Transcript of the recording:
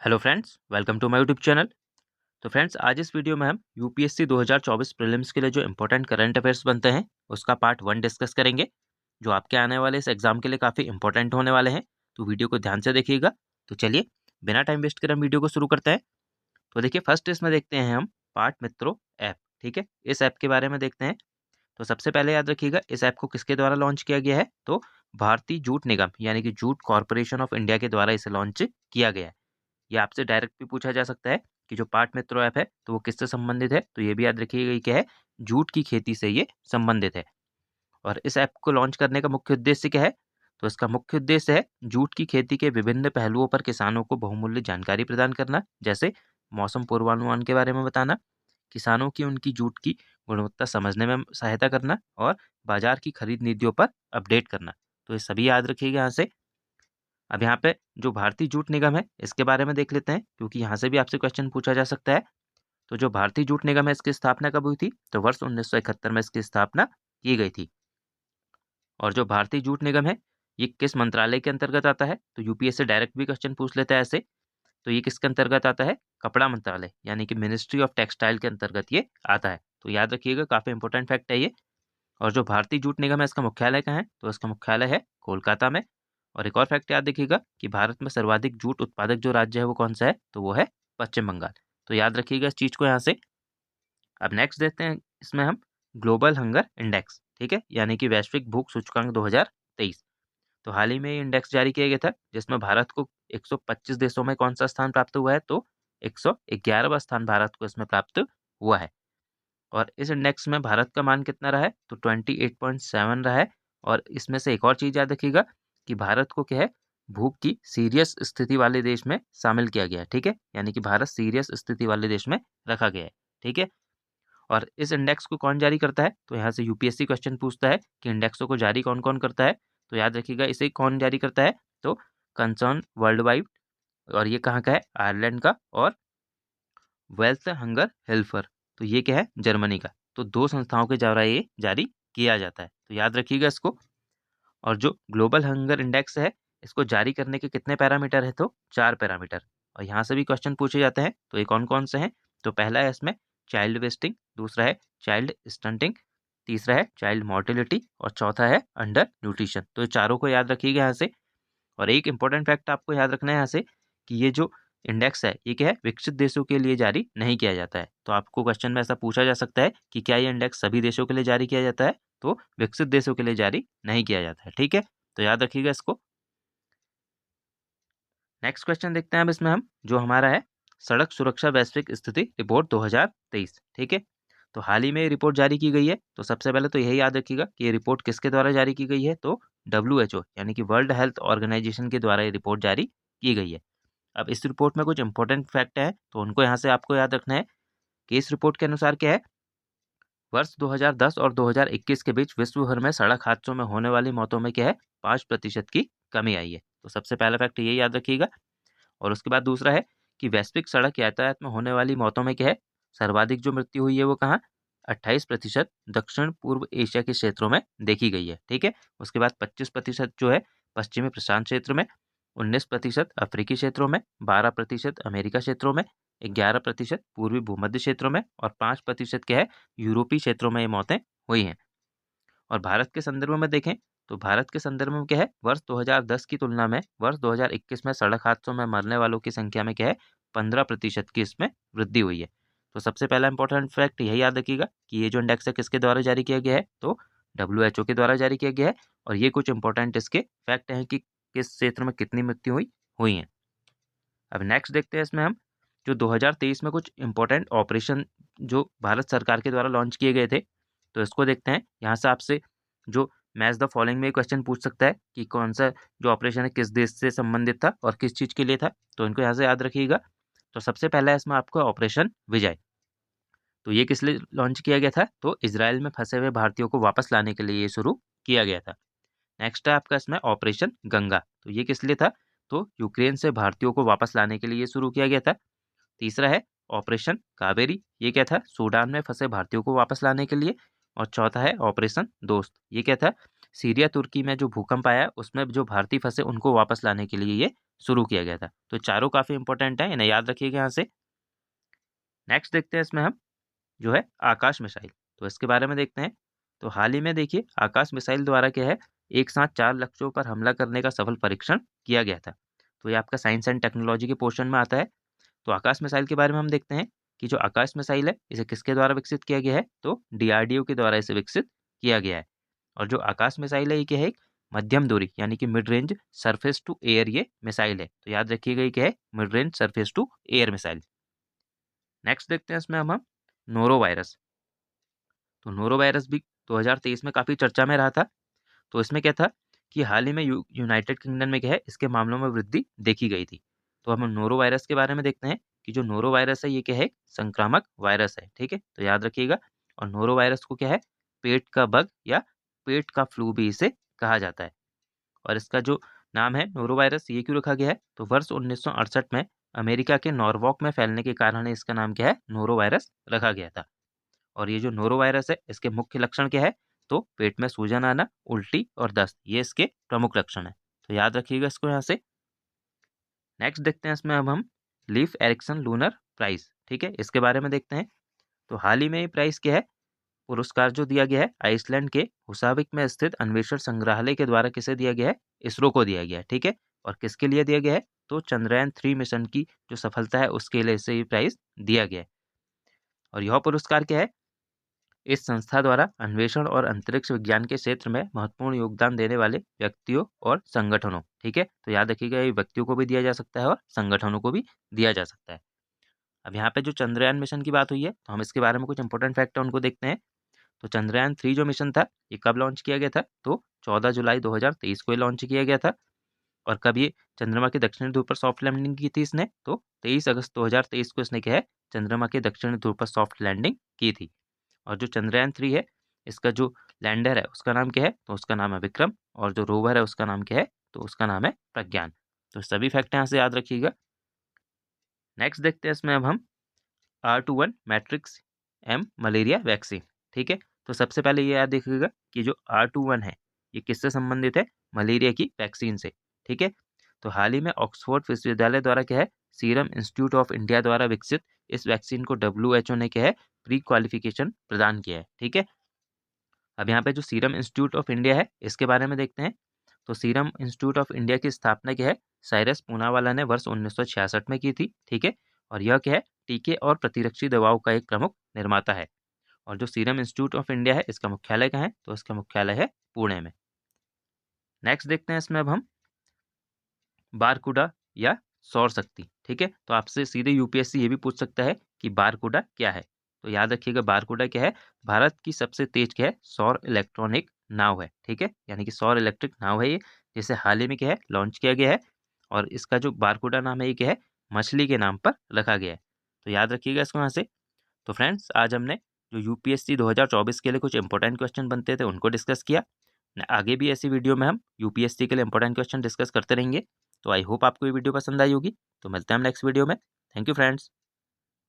Hello friends, welcome to my YouTube channel. तो friends, आज इस वीडियो में हम यूपीएससी 2024 प्रीलिम्स के लिए जो इंपॉर्टेंट करंट अफेयर्स बनते हैं उसका पार्ट 1 डिस्कस करेंगे, जो आपके आने वाले इस एग्जाम के लिए काफ़ी इंपॉर्टेंट होने वाले हैं। तो वीडियो को ध्यान से देखिएगा। तो चलिए, बिना टाइम वेस्ट करे हम वीडियो को शुरू करते हैं। तो देखिए, फर्स्ट इसमें देखते हैं हम पार्ट मित्रों ऐप। ठीक है, इस ऐप के बारे में देखते हैं। तो सबसे पहले याद रखिएगा, इस ऐप को किसके द्वारा लॉन्च किया गया है? तो भारतीय जूट निगम यानी कि जूट कॉरपोरेशन ऑफ इंडिया के द्वारा इसे लॉन्च किया गया है। ये आपसे डायरेक्ट भी पूछा जा सकता है कि जो पाट मित्रों ऐप है तो वो किससे संबंधित है? तो ये भी याद रखिएगा, ये क्या है? जूट की खेती से ये संबंधित है। और इस ऐप को लॉन्च करने का मुख्य उद्देश्य क्या है? तो इसका मुख्य उद्देश्य है जूट की खेती के विभिन्न पहलुओं पर किसानों को बहुमूल्य जानकारी प्रदान करना, जैसे मौसम पूर्वानुमान के बारे में बताना, किसानों की उनकी जूट की गुणवत्ता समझने में सहायता करना और बाजार की खरीद नीतियों पर अपडेट करना। तो ये सभी याद रखिएगा यहाँ से। अब यहाँ पे जो भारतीय जूट निगम है इसके बारे में देख लेते हैं, क्योंकि यहाँ से भी आपसे क्वेश्चन पूछा जा सकता है। तो जो भारतीय जूट निगम है इसकी स्थापना कब हुई थी? तो वर्ष 1971 में इसकी स्थापना की गई थी। और जो भारतीय जूट निगम है ये किस मंत्रालय के अंतर्गत आता है? तो यूपीएससी डायरेक्ट भी क्वेश्चन पूछ लेता है ऐसे। तो ये किसके अंतर्गत आता है? कपड़ा मंत्रालय यानी कि मिनिस्ट्री ऑफ टेक्सटाइल के अंतर्गत ये आता है। तो याद रखिएगा, काफी इंपॉर्टेंट फैक्ट है ये। और जो भारतीय जूट निगम है इसका मुख्यालय कहाँ है? तो इसका मुख्यालय है कोलकाता में। और एक और फैक्ट याद रखिएगा कि भारत में सर्वाधिक जूट उत्पादक जो राज्य है वो कौन सा है? तो वो है पश्चिम बंगाल। तो याद रखिएगा इस चीज को यहाँ से। अब नेक्स्ट देखते हैं इसमें हम ग्लोबल हंगर इंडेक्स। ठीक है, यानी कि वैश्विक भूख सूचकांक 2023। तो हाल ही में ये इंडेक्स जारी किया गया था, जिसमें भारत को 125 देशों में कौन सा स्थान प्राप्त हुआ है? तो 111वां स्थान भारत को इसमें प्राप्त हुआ है। और इस इंडेक्स में भारत का मान कितना रहा है? तो 28.7 रहा है। और इसमें से एक और चीज याद रखिएगा कि भारत को क्या है, भूख की सीरियस स्थिति वाले देश में शामिल किया गया है। ठीक है, यानी कि भारत सीरियस स्थिति वाले देश में रखा गया है। ठीक है, और इस इंडेक्स को कौन जारी करता है? तो यहाँ से यूपीएससी क्वेश्चन पूछता है कि इंडेक्सों को जारी कौन कौन करता है। तो याद रखिएगा, इसे कौन जारी करता है? तो कंसर्न वर्ल्ड वाइड। और ये कहाँ का है? आयरलैंड का। और वेल्थ हंगर हेल्पर, तो ये क्या है? जर्मनी का। तो दो संस्थाओं के द्वारा ये जारी किया जाता है। तो याद रखिएगा इसको। और जो ग्लोबल हंगर इंडेक्स है इसको जारी करने के कितने पैरामीटर है? तो 4 पैरामीटर। और यहाँ से भी क्वेश्चन पूछे जाते हैं। तो ये कौन कौन से हैं? तो पहला है इसमें चाइल्ड वेस्टिंग, दूसरा है चाइल्ड स्टंटिंग, तीसरा है चाइल्ड मोर्टिलिटी और चौथा है अंडर न्यूट्रिशन। तो ये चारों को याद रखिएगा यहाँ से। और एक इंपॉर्टेंट फैक्ट आपको याद रखना है यहाँ से कि ये जो इंडेक्स है ये क्या है? विकसित देशों के लिए जारी नहीं किया जाता है। तो आपको क्वेश्चन में ऐसा पूछा जा सकता है कि क्या ये इंडेक्स सभी देशों के लिए जारी किया जाता है? तो विकसित देशों के लिए जारी नहीं किया जाता है। ठीक है, तो याद रखिएगा इसको। नेक्स्ट क्वेश्चन देखते हैं अब इसमें हम, जो हमारा है सड़क सुरक्षा वैश्विक स्थिति रिपोर्ट 2023। ठीक है, तो हाल ही में ये रिपोर्ट जारी की गई है। तो सबसे पहले तो यही याद रखिएगा कि ये रिपोर्ट किसके द्वारा जारी की गई है? तो WHO यानी कि वर्ल्ड हेल्थ ऑर्गेनाइजेशन के द्वारा ये रिपोर्ट जारी की गई है। अब इस रिपोर्ट में कुछ इंपॉर्टेंट फैक्ट हैं, तो उनको यहाँ से आपको याद रखना है कि इस रिपोर्ट के अनुसार क्या है, वर्ष 2010 और 2021 के बीच विश्व भर में सड़क हादसों में होने वाली मौतों में क्या है? 5% की कमी आई है। तो सबसे पहला फैक्ट ये याद रखिएगा। और उसके बाद दूसरा है कि वैश्विक सड़क यातायात में होने वाली मौतों में क्या है? सर्वाधिक जो मृत्यु हुई है वो कहाँ? 28% दक्षिण पूर्व एशिया के क्षेत्रों में देखी गई है। ठीक है, उसके बाद 25% जो है पश्चिमी प्रशांत क्षेत्र में, 19% अफ्रीकी क्षेत्रों में, 12% अमेरिका क्षेत्रों में, 11% पूर्वी भूमध्य क्षेत्रों में और 5% क्या है? यूरोपीय क्षेत्रों में ये मौतें हुई हैं। और भारत के संदर्भ में देखें तो भारत के संदर्भ में क्या है? वर्ष 2010 की तुलना में वर्ष 2021 में सड़क हादसों में मरने वालों की संख्या में क्या है? 15% की इसमें वृद्धि हुई है। तो सबसे पहला इंपॉर्टेंट फैक्ट यही याद रखिएगा कि ये जो इंडेक्स है किसके द्वारा जारी किया गया है? तो WHO के द्वारा जारी किया गया है। और ये कुछ इंपॉर्टेंट इसके फैक्ट हैं कि किस क्षेत्र में कितनी मृत्यु हुई हुई हैं। अब नेक्स्ट देखते हैं इसमें हम, जो 2023 में कुछ इंपॉर्टेंट ऑपरेशन जो भारत सरकार के द्वारा लॉन्च किए गए थे, तो इसको देखते हैं। यहाँ से आपसे जो मैच द फॉलोइंग में क्वेश्चन पूछ सकता है कि कौन सा जो ऑपरेशन है किस देश से संबंधित था और किस चीज़ के लिए था। तो इनको यहाँ से याद रखिएगा। तो सबसे पहला है इसमें आपको ऑपरेशन विजय। तो ये किस लिए लॉन्च किया गया था? तो इजराइल में फंसे हुए भारतीयों को वापस लाने के लिए ये शुरू किया गया था। नेक्स्ट है आपका इसमें ऑपरेशन गंगा। तो ये किस लिए था? तो यूक्रेन से भारतीयों को वापस लाने के लिए ये शुरू किया गया था। तीसरा है ऑपरेशन कावेरी। ये क्या था? सूडान में फंसे भारतीयों को वापस लाने के लिए। और चौथा है ऑपरेशन दोस्त। ये क्या था? सीरिया तुर्की में जो भूकंप आया उसमें जो भारतीय फंसे उनको वापस लाने के लिए ये शुरू किया गया था। तो चारों काफ़ी इंपॉर्टेंट है, इन्हें याद रखिएगा यहाँ से। नेक्स्ट देखते हैं इसमें हम जो है आकाश मिसाइल। तो इसके बारे में देखते हैं। तो हाल ही में देखिए आकाश मिसाइल द्वारा क्या है, एक साथ 4 लक्ष्यों पर हमला करने का सफल परीक्षण किया गया था। तो ये आपका साइंस एंड टेक्नोलॉजी के पोर्शन में आता है। तो आकाश मिसाइल के बारे में हम देखते हैं कि जो आकाश मिसाइल है इसे किसके द्वारा विकसित किया गया है, तो डीआरडीओ के द्वारा इसे विकसित किया गया है। और जो आकाश मिसाइल है ये क्या है, एक मध्यम दूरी यानी कि mid range surface to air ये मिसाइल है। तो याद रखिएगा ये क्या है, mid range surface to air missile. Next देखते हैं इसमें हम नोरो वायरस। तो नोरो वायरस भी 2023 में काफ़ी चर्चा में रहा था। तो इसमें क्या था कि हाल ही में यूनाइटेड किंगडम में क्या है, इसके मामलों में वृद्धि देखी गई थी। तो हम नोरो वायरस के बारे में देखते हैं कि जो नोरो वायरस है ये क्या है, एक संक्रामक वायरस है। ठीक है, तो याद रखिएगा। और नोरो वायरस को क्या है, पेट का बग या पेट का फ्लू भी इसे कहा जाता है। और इसका जो नाम है नोरो वायरस ये क्यों रखा गया है, तो वर्ष 1968 में अमेरिका के नॉर्वॉक में फैलने के कारण इसका नाम क्या है, नोरो वायरस रखा गया था। और ये जो नोरो वायरस है इसके मुख्य लक्षण क्या है, तो पेट में सूजन आना, उल्टी और दस्त, ये इसके प्रमुख लक्षण है। तो याद रखिएगा इसको यहाँ से। नेक्स्ट देखते हैं इसमें अब हम लीफ एरिक्सन लूनर प्राइज। ठीक है, इसके बारे में देखते हैं। तो हाल ही में ये प्राइज क्या है, पुरस्कार जो दिया गया है आइसलैंड के हुसाविक में स्थित अन्वेषण संग्रहालय के द्वारा किसे दिया गया है, इसरो को दिया गया है। ठीक है, और किसके लिए दिया गया है, तो चंद्रयान 3 मिशन की जो सफलता है उसके लिए इसे ये प्राइज दिया गया है। और यह पुरस्कार क्या है, इस संस्था द्वारा अन्वेषण और अंतरिक्ष विज्ञान के क्षेत्र में महत्वपूर्ण योगदान देने वाले व्यक्तियों और संगठनों। ठीक है, तो याद रखिएगा ये व्यक्तियों को भी दिया जा सकता है और संगठनों को भी दिया जा सकता है। अब यहाँ पे जो चंद्रयान मिशन की बात हुई है तो हम इसके बारे में कुछ इंपॉर्टेंट फैक्ट है उनको देखते हैं। तो चंद्रयान 3 जो मिशन था ये कब लॉन्च किया गया था, तो 14 जुलाई 2023 को ये लॉन्च किया गया था। और कब ये चंद्रमा के दक्षिणी ध्रुव पर सॉफ्ट लैंडिंग की थी इसने, तो 23 अगस्त 2023 को इसने क्या है, चंद्रमा के दक्षिणी ध्रुव पर सॉफ्ट लैंडिंग की थी। और जो चंद्रयान 3 है इसका जो लैंडर है उसका नाम क्या है, तो उसका नाम है विक्रम। और जो रोवर है उसका नाम क्या है, तो उसका नाम है प्रज्ञान। तो सभी फैक्ट यहाँ से याद रखिएगा। नेक्स्ट देखते हैं इसमें अब हम R21 matrix M malaria vaccine. ठीक है, तो सबसे पहले ये याद रखिएगा कि जो R21 है ये किससे संबंधित है, मलेरिया की वैक्सीन से। ठीक है, तो हाल ही में ऑक्सफोर्ड विश्वविद्यालय द्वारा क्या है, सीरम इंस्टीट्यूट ऑफ इंडिया द्वारा विकसित इस वैक्सीन को WHO ने क्या है, प्री क्वालिफिकेशन प्रदान किया है। ठीक है, अब यहाँ पे जो सीरम इंस्टीट्यूट ऑफ इंडिया है इसके बारे में देखते हैं। तो सीरम इंस्टीट्यूट ऑफ इंडिया की स्थापना क्या है, साइरस पूनावाला ने वर्ष 1966 में की थी। ठीक है, और यह क्या है, टीके और प्रतिरक्षी दवाओं का एक प्रमुख निर्माता है। और जो सीरम इंस्टीट्यूट ऑफ इंडिया है इसका मुख्यालय कहाँ है, तो इसका मुख्यालय है पुणे में। नेक्स्ट देखते हैं इसमें अब हम बारकूडा या सौर शक्ति। ठीक है, तो आपसे सीधे यूपीएससी ये भी पूछ सकता है कि बारकूडा क्या है। तो याद रखिएगा बारकूडा क्या है, भारत की सबसे तेज क्या है, सौर इलेक्ट्रॉनिक नाव है। ठीक है, यानी कि सौर इलेक्ट्रिक नाव है ये, जिसे हाल ही में क्या है, लॉन्च किया गया है। और इसका जो बारकूडा नाम है ये क्या है, मछली के नाम पर रखा गया है। तो याद रखिएगा इसको यहाँ से। तो फ्रेंड्स आज हमने जो यूपीएससी 2024 के लिए कुछ इंपॉर्टेंट क्वेश्चन बनते थे उनको डिस्कस किया। आगे भी ऐसी वीडियो में हम यूपीएससी के लिए इंपॉर्टेंट क्वेश्चन डिस्कस करते रहेंगे। तो आई होप आपको ये वीडियो पसंद आई होगी। तो मिलते हैं हम नेक्स्ट वीडियो में। Thank you friends.